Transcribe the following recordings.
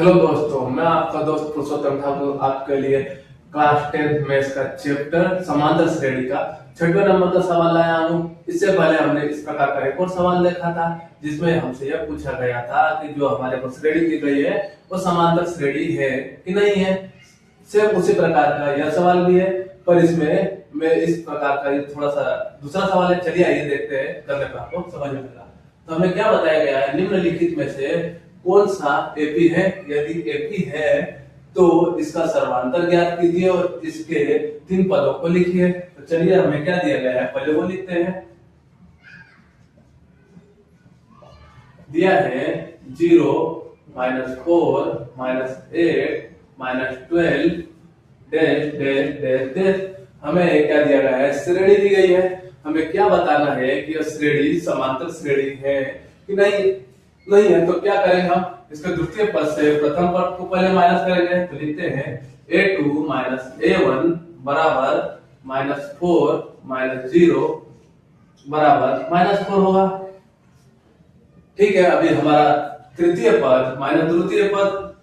Hello दोस्तों, मैं आपका दोस्त पुरुषोत्तम ठाकुर आपके लिए क्लास 10th मैथ्स का चैप्टर समांतर श्रेणी का 6वें नंबर का सवाल लाया हूँ। इससे पहले हमने इस प्रकार का एक और सवाल देखा था जिसमें हमसे यह पूछा गया था कि जो हमारे को श्रेणी दी गई है वो समांतर श्रेणी है कि नहीं है। सेम उसी प्रकार का यह सवाल भी है, पर इसमें मैं इस प्रकार का थोड़ा सा दूसरा सवाल है। चलिए आइए देखते हैं, करने पर आपको समझ में आएगा। तो हमें क्या बताया गया है, निम्नलिखित में से कौन सा एपी है। यदि एपी है तो इसका सर्वांतर ज्ञात कीजिए और इसके 3 पदों को लिखिए। तो चलिए हमें क्या दिया गया है, पहले वो लिखते हैं। दिया है 0 -4 -8 -12 डैश डैश डैश डैश। हमें क्या दिया गया है, श्रेणी दी गई है। हमें क्या बताना है कि यह श्रेणी समांतर श्रेणी है कि नहीं है। तो क्या करेंगे हम, इसके द्वितीय पद से प्रथम पद को पहले माइनस करेंगे। तो लिखते हैं a2 -a1 बराबर -4 -0 बराबर -4 होगा। ठीक है। अभी हमारा तृतीय पद माइनस द्वितीय पद,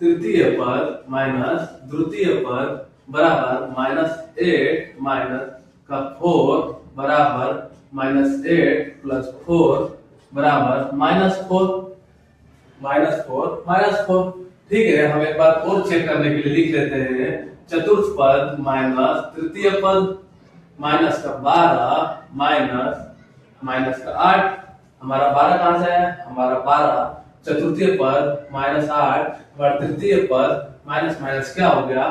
तृतीय पद माइनस द्वितीय पद बराबर -8 -4 बराबर -8 + 4 बराबर -4। ठीक है। हम एक बार और चेक करने के लिए लिख लेते हैं। चतुर्थ पद माइनस तृतीय पद माइनस का 12 माइनस का 8। हमारा 12 कहां से है, हमारा 12 चतुर्थीय पद -8 हमारा तृतीय पद माइनस क्या हो गया,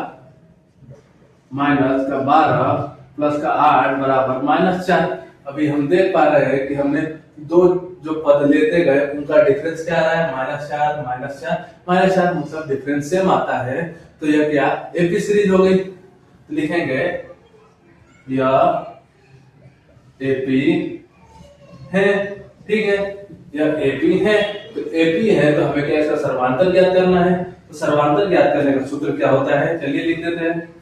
माइनस का 12 प्लस का 8 बराबर -4। अभी हम देख पा रहे हैं कि हमने दो जो पद लेते गए उनका डिफरेंस क्या आ रहा है, -4 मतलब डिफरेंस सेम आता है। तो यह क्या एपी सीरीज हो गई। तो लिखेंगे यह एपी है। ठीक है, यह एपी है। तो एपी है तो हमें क्या इसका सर्वांतर ज्ञात करना है। तो सर्वांतर ज्ञात करने का सूत्र क्या होता है, चलिए लिख देते हैं।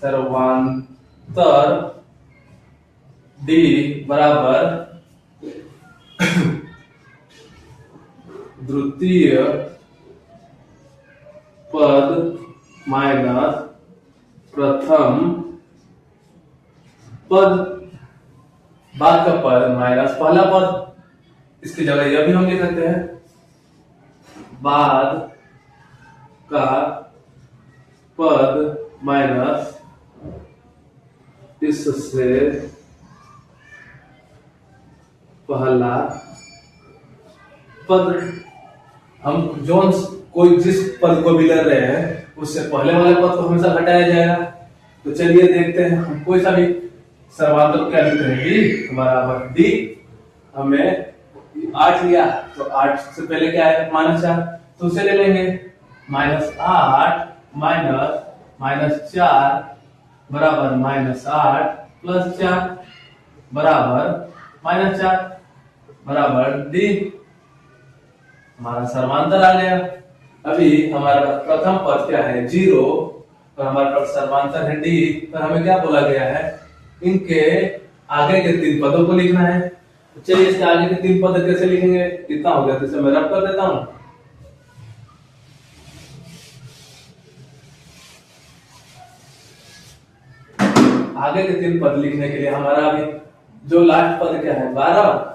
सर्वांतर D बराबर द्वितीय पद माइनस प्रथम पद, बाद का पद माइनस पहला पद। इसकी जगह यह भी हम लिख सकते हैं, बाद का पद माइनस इससे पहला पद। हम जोन कोई जिस पद को भी ले रहे हैं उससे पहले वाले पद को हमेशा घटाया जाएगा। तो चलिए देखते हैं, हम कोई सा भी सर्वांतर क्या लिख रहे हैं, बराबर डी। हमें 8 लिया तो 8 से पहले क्या आएगा, -4। तो उसे ले लेंगे -8 -4 बराबर -8 + 4 बराबर -4 बराबर डी। हमारा सर्वांतर आ गया। अभी हमारा प्रथम पद क्या है 0 और हमारे पास सर्वांतर है डी। पर हमें क्या बोला गया है, इनके आगे के 3 पदों को लिखना है। तो चलिए इसके आगे के 3 पद कैसे लिखेंगे, कितना हो गया, तो इसे मैं रब कर देता हूं। आगे के 3 पद लिखने के लिए हमारा अभी जो लास्ट पद क्या है 12,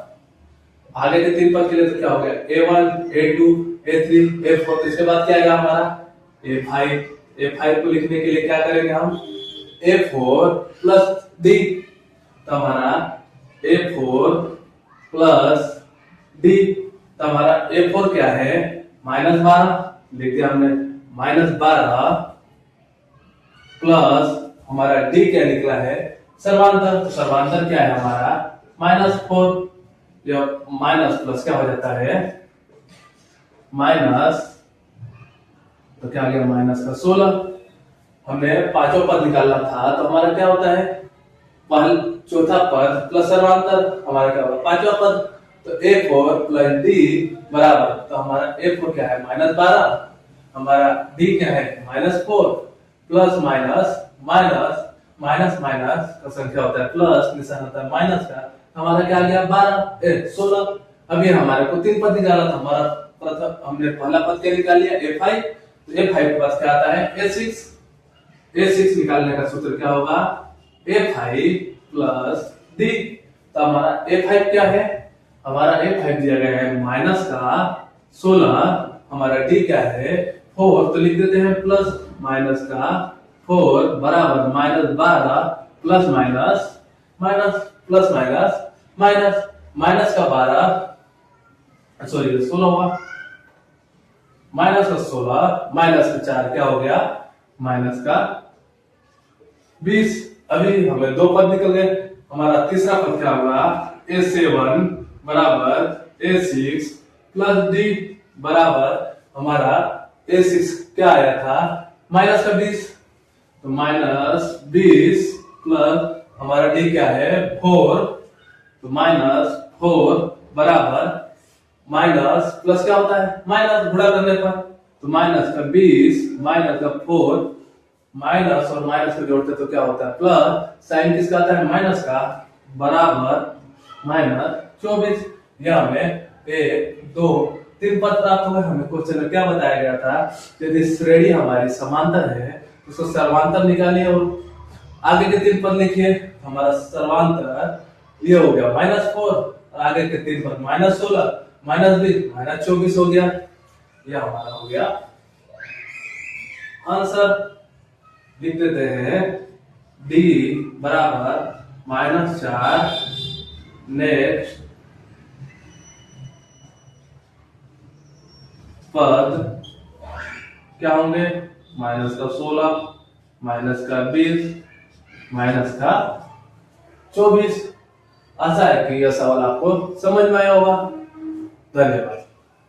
आगे के 3 पद के लिए तो क्या हो गया a1 a2 a3 a4। तो इसके बाद क्या आएगा हमारा a5 को लिखने के लिए क्या करेंगे हम, a4 + d। तो हमारा a4 + d। तो हमारा a4 क्या है -12, लिख दिया हमने -12 प्लस हमारा d क्या निकला है सर्वांतर। तो सर्वांतर क्या है हमारा -4। यह माइनस प्लस क्या हो जाता है माइनस, तो क्या आ गया माइनस का 16। हमने पांचों पद निकालना था तो हमारा क्या होता है, चौथा पद प्लस सर्वांतर, हमारा क्या होगा पांचवा पद। तो a4 + d बराबर, तो हमारा a4 क्या है -12, हमारा d क्या है -4 प्लस माइनस का संख्या होता है प्लस, निशान होता है माइनस का। हमारा क्या आ गया 16। अभी हमारे को 3 पद निकाला था, हमारा प्रथम हमने पहला पद क्या निकाल लिया a5, तो a5 के बाद क्या आता है a6 निकालने का सूत्र क्या होगा a5 प्लस d। तो हमारा a5 क्या है, हमारा a5 दिया गया है माइनस का 16, हमारा d क्या है 4, तो लिख देते हैं प्लस माइनस का 4 बराबर minus 12 plus minus minus plus minus minus minus का 12 सॉरी 16 हुआ, माइनस का 16 माइनस का 4 क्या हो गया माइनस का 20। अभी हमें दो पद निकल गए, हमारा तीसरा पद क्या होगा a7 बराबर a6 प्लस d बराबर हमारा a6 क्या आया था माइनस का 20, तो माइनस 20 प्लस हमारा d क्या है 4, तो माइनस 4 बराबर माइनस प्लस क्या होता है माइनस गुणा करने पर, तो माइनस का 20 माइनस का 4 माइनस और माइनस को जोड़ते तो क्या होता है प्लस, साइन किसका आता है माइनस का बराबर माइनस 24। यह हमें 1 2 3 पद प्राप्त हुए। हमें क्वेश्चन में क्या बताया गया था, यदि श्रेणी हमारी समांतर है तो उसको सर्वांतर निकालिए और आगे के 3 पद लिखिए। हमारा सर्वांतर ये हो गया -4, आगे के 3 पद -16 -20 -24 हो गया। यह हमारा हो गया आंसर। लिख देते हैं d बराबर -4, नेक्स्ट पद क्या होंगे माइनस का 16 माइनस का 20 माइनस का 24। आशा है कि यह सवाल आपको समझ में आया होगा। धन्यवाद।